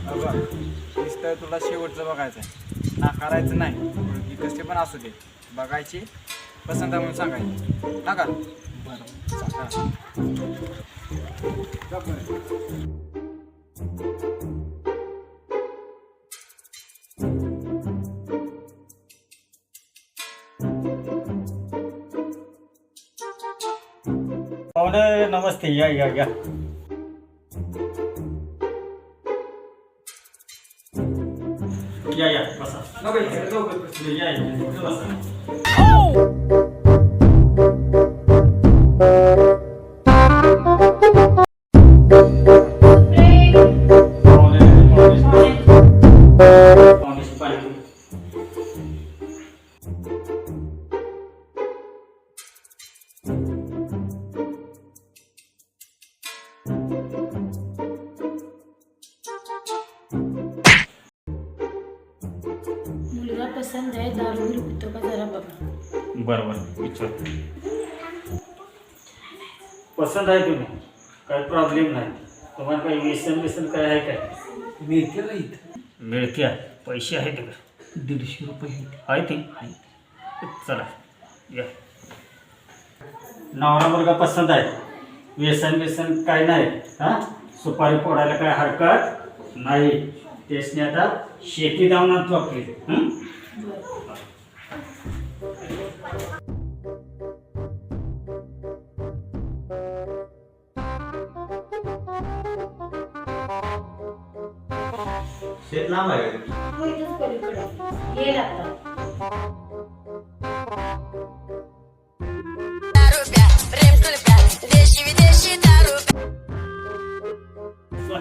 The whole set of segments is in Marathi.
बघा नुसतं तुला शेवटचं बघायचं आहे, नाकारायचं नाही. की कसे पण असू दे, बघायची, पसंत आहे म्हणून सांगायची ना का. बरं सांगा. पाहुणे नमस्ते, या या या. या बसा. या इथे बसा. पाहुण्याची पाणी. मुलगा पसंत आहे, दारू बिरू पितो का जरा बघा. बरोबर विचार. पसंत आहे तुम्ही, काही प्रॉब्लेम नाही. तुम्हाला काही व्यसन काय आहे काय? मिळते इथं मिळते. पैसे आहेत तिकडे 150 रुपये. आहे ते. चला या. नवरा मुलगा पसंत आहे, व्यसन काय नाही. हां, सुपारी फोडायला काय हरकत नाही. तेचने आता शेती दावणार आपली. शेत लांब आहे का? हो, इथंच पलीकडे येईल आता.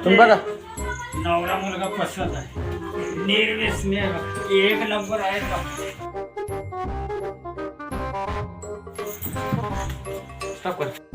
तुम्ही बघा. नवरा मुलगा पसंत आहे, निर्व्यसनी आहे, एक नंबर आहे का. स्टॉप कर.